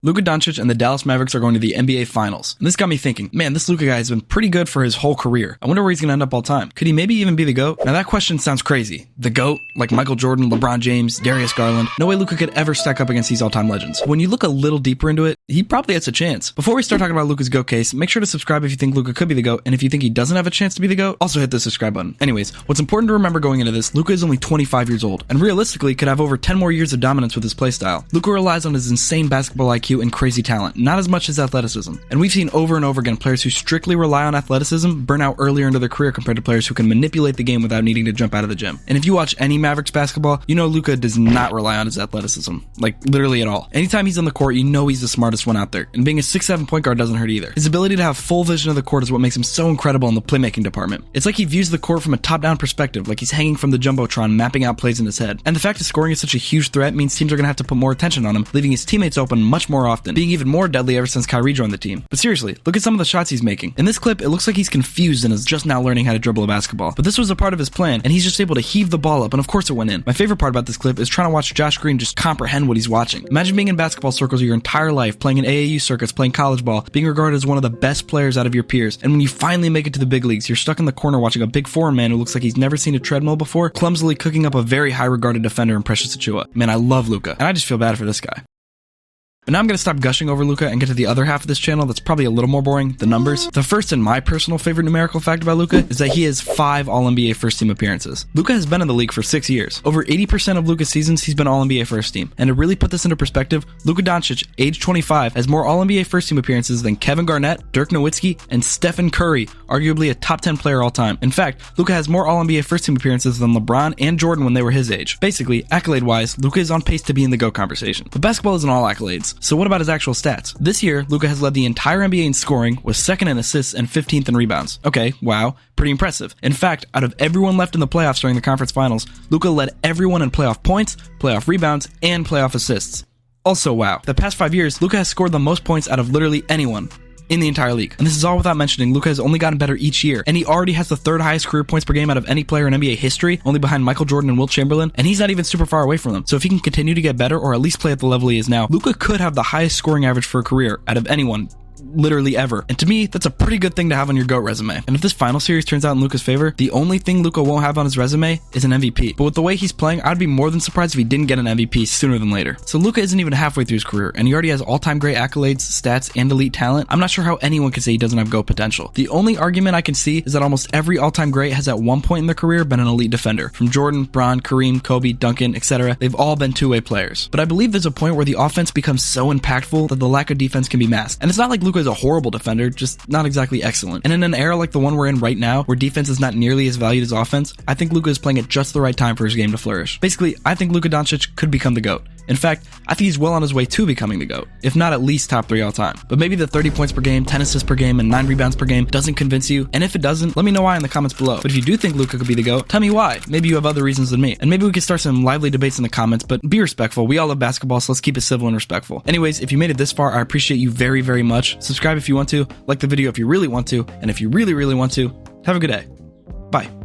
Luka Doncic and the Dallas Mavericks are going to the NBA Finals. And this got me thinking, man, this Luka guy has been pretty good for his whole career. I wonder where he's going to end up all time. Could he maybe even be the GOAT? Now that question sounds crazy. The GOAT? Like Michael Jordan, LeBron James, Darius Garland? No way Luka could ever stack up against these all-time legends. When you look a little deeper into it, he probably has a chance. Before we start talking about Luka's GOAT case, make sure to subscribe if you think Luka could be the GOAT, and if you think he doesn't have a chance to be the GOAT, also hit the subscribe button. Anyways, what's important to remember going into this, Luka is only 25 years old, and realistically could have over 10 more years of dominance with his playstyle. Luka relies on his insane basketball IQ and crazy talent, not as much as athleticism. And we've seen over and over again players who strictly rely on athleticism burn out earlier into their career compared to players who can manipulate the game without needing to jump out of the gym. And if you watch any Mavericks basketball, you know Luka does not rely on his athleticism. Like, literally at all. Anytime he's on the court, you know he's the smartest one out there. And being a 6'7" point guard doesn't hurt either. His ability to have full vision of the court is what makes him so incredible in the playmaking department. It's like he views the court from a top-down perspective, like he's hanging from the jumbotron mapping out plays in his head. And the fact that scoring is such a huge threat means teams are going to have to put more attention on him, leaving his teammates open much more often, being even more deadly ever since Kyrie joined the team. But seriously, look at some of the shots he's making. In this clip, it looks like he's confused and is just now learning how to dribble a basketball. But this was a part of his plan, and he's just able to heave the ball up, and of course it went in. My favorite part about this clip is trying to watch Josh Green just comprehend what he's watching. Imagine being in basketball circles your entire life, playing in AAU circuits, playing college ball, being regarded as one of the best players out of your peers, and when you finally make it to the big leagues, you're stuck in the corner watching a big foreign man who looks like he's never seen a treadmill before, clumsily cooking up a very high regarded defender in Precious Achiuwa. Man, I love Luka, and I just feel bad for this guy. But now I'm going to stop gushing over Luka and get to the other half of this channel that's probably a little more boring, the numbers. The first and my personal favorite numerical fact about Luka is that he has 5 All-NBA first-team appearances. Luka has been in the league for 6 years. Over 80% of Luka's seasons, he's been All-NBA first-team. And to really put this into perspective, Luka Doncic, age 25, has more All-NBA first-team appearances than Kevin Garnett, Dirk Nowitzki, and Stephen Curry, arguably a top 10 player all time. In fact, Luka has more All-NBA first-team appearances than LeBron and Jordan when they were his age. Basically, accolade-wise, Luka is on pace to be in the GOAT conversation. But basketball isn't all accolades. So what about his actual stats? This year, Luka has led the entire NBA in scoring, was second in assists and 15th in rebounds. Okay, wow, pretty impressive. In fact, out of everyone left in the playoffs during the conference finals, Luka led everyone in playoff points, playoff rebounds, and playoff assists. Also wow. The past 5 years, Luka has scored the most points out of literally anyone in the entire league. And this is all without mentioning Luka has only gotten better each year, and he already has the 3rd highest career points per game out of any player in NBA history, only behind Michael Jordan and Wilt Chamberlain, and he's not even super far away from them. So if he can continue to get better, or at least play at the level he is now, Luka could have the highest scoring average for a career out of anyone literally ever. And to me, that's a pretty good thing to have on your GOAT resume. And if this final series turns out in Luka's favor, the only thing Luka won't have on his resume is an MVP. But with the way he's playing, I'd be more than surprised if he didn't get an MVP sooner than later. So Luka isn't even halfway through his career, and he already has all-time great accolades, stats, and elite talent. I'm not sure how anyone can say he doesn't have GOAT potential. The only argument I can see is that almost every all-time great has at one point in their career been an elite defender. From Jordan, Bron, Kareem, Kobe, Duncan, etc., they've all been two-way players. But I believe there's a point where the offense becomes so impactful that the lack of defense can be masked. And it's not like Luka is a horrible defender, just not exactly excellent. And in an era like the one we're in right now, where defense is not nearly as valued as offense, I think Luka is playing at just the right time for his game to flourish. Basically, I think Luka Doncic could become the GOAT. In fact, I think he's well on his way to becoming the GOAT, if not at least top 3 all time. But maybe the 30 points per game, 10 assists per game, and 9 rebounds per game doesn't convince you, and if it doesn't, let me know why in the comments below. But if you do think Luka could be the GOAT, tell me why. Maybe you have other reasons than me. And maybe we can start some lively debates in the comments, but be respectful. We all love basketball, so let's keep it civil and respectful. Anyways, if you made it this far, I appreciate you very, very much. Subscribe if you want to, like the video if you really want to, and if you really, really want to, have a good day. Bye.